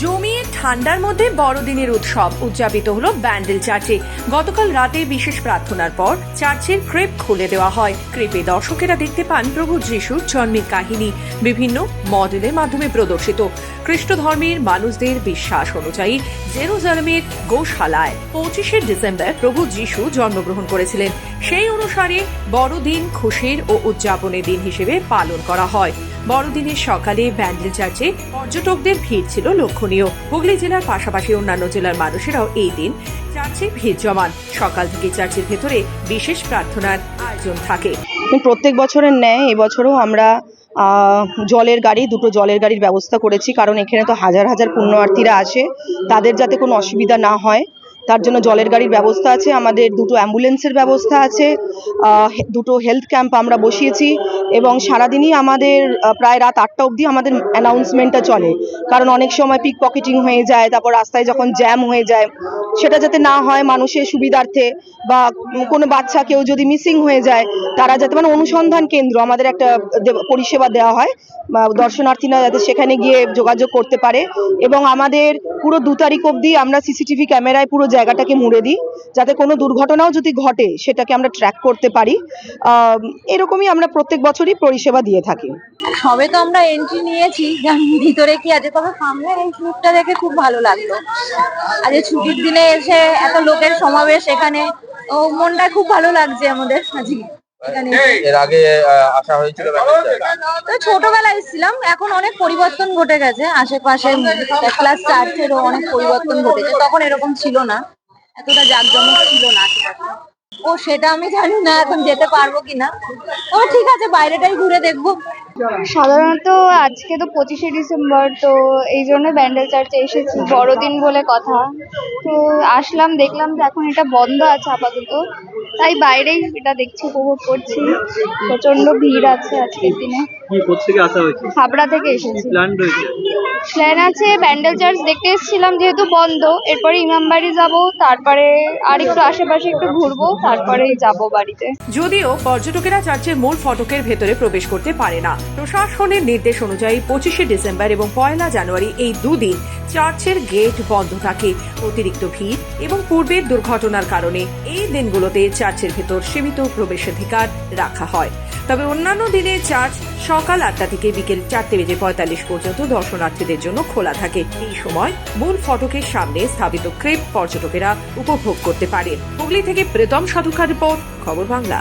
জমিয়ে ঠান্ডার মধ্যে বড়দিনের উৎসব উদযাপিত হলো ব্যান্ডেল চার্চে। গতকাল রাতে বিশেষ প্রার্থনার পর চার্চের ক্রেপ খুলে দেওয়া হয়। ক্রেপে দর্শকেরা দেখতে পান প্রভু যিশুর জন্মের কাহিনী বিভিন্ন মডেলের মাধ্যমে প্রদর্শিত। খ্রিস্ট ধর্মের মানুষদের বিশ্বাস অনুযায়ী জেরুজালেমের গোশালায় 25শে ডিসেম্বর প্রভু যিশু জন্মগ্রহণ করেছিলেন। সেই অনুসারে বড়দিন খুশির ও উদযাপনের দিন হিসেবে পালন করা হয়। বড়দিনের সকালে ব্যান্ডেল চার্চে পর্যটকদের ভিড় ছিল লক্ষণীয়। হুগলি জেলার পাশাপাশি অন্যান্য জেলার মানুষেরাও এই দিন চার্চে ভিড় জমান। সকাল থেকে চার্চের ভেতরে বিশেষ প্রার্থনার আয়োজন থাকে। প্রত্যেক বছরের ন্যায় এবছরও আমরা দুটো জলের গাড়ির ব্যবস্থা করেছি, কারণ এখানে তো হাজার হাজার পুণ্যার্থীরা আসে, তাদের যাতে কোনো অসুবিধা না হয় তার জন্য জলের গাড়ির ব্যবস্থা আছে। আমাদের দুটো অ্যাম্বুলেন্সের ব্যবস্থা আছে, দুটো হেলথ ক্যাম্প আমরা বসিয়েছি এবং সারাদিনই আমাদের প্রায় রাত 8টা অবধি আমাদের অ্যানাউন্সমেন্টটা চলে, কারণ অনেক সময় পিক পকেটিং হয়ে যায়, তারপর রাস্তায় যখন জ্যাম হয়ে যায় সেটা যাতে না হয় মানুষের সুবিধার্থে, বা কোনো বাচ্চা কেউ যদি মিসিং হয়ে যায় তারা যাতে অনুসন্ধান কেন্দ্র আমাদের একটা পরিষেবা দেওয়া হয়, দর্শনার্থীরা যাতে সেখানে গিয়ে যোগাযোগ করতে পারে। এবং আমাদের পুরো 2 তারিখ অবধি আমরা সিসিটিভি ক্যামেরায় পুরো জায়গাটাকে মুড়ে দিই, যাতে কোনো দুর্ঘটনাও যদি ঘটে সেটাকে আমরা ট্র্যাক করতে পারি। এরকমই আমরা প্রত্যেক বছরই পরিষেবা দিয়ে থাকি। সবে তো আমরা এন্ট্রি নিয়েছি, ভিতরে কি আছে, তবে সামনের এই ক্লিপটা দেখে খুব ভালো লাগলো। আজ ছুটির দিনে এসে এত লোকের সমাবেশ এখানে, মনটা খুব ভালো লাগছে আমাদের আজকে। এর আগে আসা হয়েছিল? ছোটবেলায় এসেছিলাম, এখন অনেক পরিবর্তন ঘটে গেছে। আশেপাশে ক্লাস চার্চেরও অনেক পরিবর্তন ঘটেছে, তখন এরকম ছিল না, এতটা জাঁকজমক ছিল না আশেপাশে। সেটা আমি জানি না এখন যেতে পারবো কিনা। ঠিক আছে, বাইরেটাই ঘুরে দেখবো। সাধারণত আজকে তো 25শে ডিসেম্বর, তো এই জন্য ব্যান্ডেল চার্চে এসেছি, বড়দিন বলে কথা। তো আসলাম, দেখলাম যে এখন এটা বন্ধ আছে আপাতত, তাই বাইরেই এটা দেখছি, উপভোগ করছি। প্রচন্ড ভিড় আছে আজকের দিনে। হাবড়া থেকে এসেছি। প্ল্যান আছে ব্যান্ডেল চার্চ দেখতে এসেছিলাম, যেহেতু বন্ধ, এরপরে ইমামবাড়ি যাব, তারপরে আর একটু আশেপাশে একটু ঘুরবো, তারপরেই যাব বাড়িতে। যদিও পর্যটকেরা চার্চের মূল ফটকের ভেতরে প্রবেশ করতে পারে না। প্রশাসনের নির্দেশ অনুযায়ী 25শে ডিসেম্বর এবং 1 জানুয়ারি এই দুদিন চার্চের গেট বন্ধ থাকে। অতিরিক্ত ভিড় এবং পূর্বের দুর্ঘটনার কারণে এই দিনগুলোতে চার্চের ভেতর সীমিত প্রবেশাধিকার রাখা হয়। তবে অন্যান্য দিনে চার্চ সকাল 8টা থেকে বিকেল 4:45 পর্যন্ত দর্শনার্থীদের জন্য খোলা থাকে। এই সময় মূল ফটকের সামনে স্থাপিত ক্রেপ পর্যটকেরা উপভোগ করতে পারেন। হুগলি থেকে প্রীতম সাধুকার রিপোর্ট, খবর বাংলা।